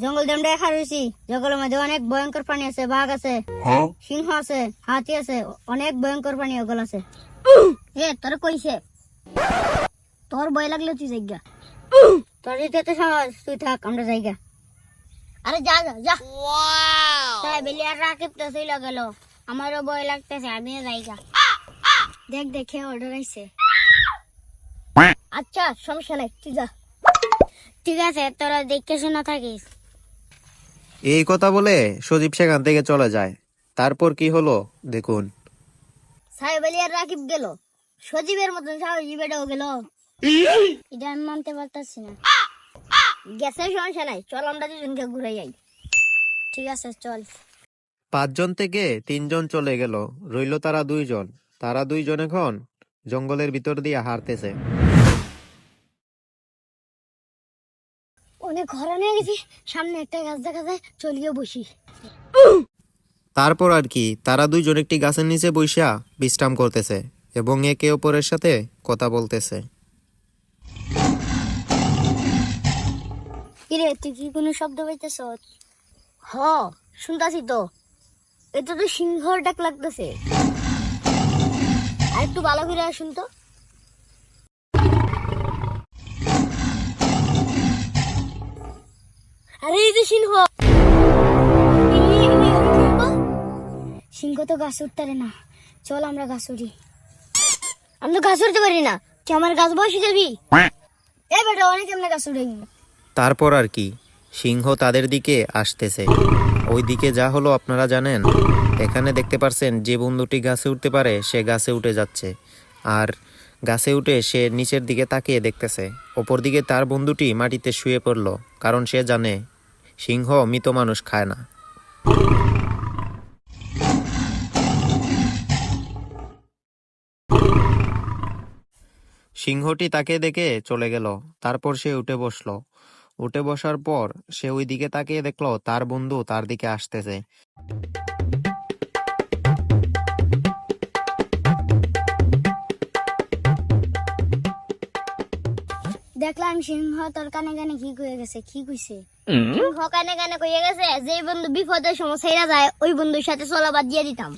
জঙ্গল দিয়ে আমরা দেখা রয়েছি। জঙ্গলের মধ্যে অনেক ভয়ঙ্কর প্রাণী আছে, বাঘ আছে, সিংহ আছে, হাতি আছে, অনেক ভয়ঙ্কর প্রাণী ওগুলো আছে। এ তোর কইছে তোর ভয় লাগলে তুই জায়গা, তোর যেতে সাহস তুই থাক, আমরা জায়গা। আরে যা যা যা। তাই বেলিয়ার রাকিব তো চলে গেল, আমারও ভয় লাগতেছে, আমিও জায়গা। দেখ দেখে অর্ডার আইছে। আচ্ছা সমস্যা নাই, তুই যা। ঠিক আছে, তোরা দেখে শোনা থাকিস। এই কথা বলে সজীব সেখান থেকে চলে যায়। তারপর কি হলো দেখুন। সাহেব আলী আর রাকিব গেল, সজীবের মতন সাহসী বেটাও গেল। এটা আমি মানতে পারতাছি না। গ্যাসের সমস্যা নাই, চল আমরা দুজনকে ঘুরে যাই। ঠিক আছে চল। 5 জন থেকে 3 জন চলে গেল, রইল তারা 2 জন। তারা 2 জন এখন জঙ্গলের ভিতর দিয়ে হাঁটতেছে। অনেক ঘোরা নিয়ে গেছি, সামনে একটা গাছ দেখা যায়, চলিয়ে বসি। তারপর আর কি, তারা 2 জন একটি গাছের নিচে বইসা বিশ্রাম করতেছে এবং একে অপরের সাথে কথা বলতেছে। কিরে তুই কি কোনো শব্দ পাইতেছ? হ শুনতাছি তো, এটা তো সিংহর ডাক লাগতেছে। আর একটু ভালো করে শুন তো। আরে এই যে সিংহ। সিংহ তো গাছ উঠতে পারে না, চল আমরা গাছ উঠি। আমি তো গাছ উঠতে পারি না, তুই আমার গাছ বসে যাবি। এই বেটা অনেক আমরা গাছ উঠে গেল। তারপর আর কি, সিংহ তাদের দিকে আসতেছে। ওই দিকে যা হলো আপনারা জানেন। এখানে দেখতে পারছেন যে বন্ধুটি গাছে উঠতে পারে সে গাছে উঠে যাচ্ছে, আর গাছে উঠে সে নিচের দিকে তাকিয়ে দেখতেছে। ওপর দিকে তার বন্ধুটি মাটিতে শুয়ে পড়ল, কারণ সে জানে সিংহ মৃত মানুষ খায় না। সিংহটি তাকে দেখে চলে গেল। তারপর সে উঠে বসলো। উঠে বসার পর সে ওই দিকে তাকিয়ে দেখলো তার বন্ধু তার দিকে আসতেছে। দেখলাম সিংহ তোর কানে কানে কি কয়ে গেছে, কি কইছে? সিংহ কানে কানে কয়ে গেছে যে বন্ধু বিপদের সময় ছেড়ে যায় ওই বন্ধুর সাথে চলা বাদ দিয়ে দিতাম।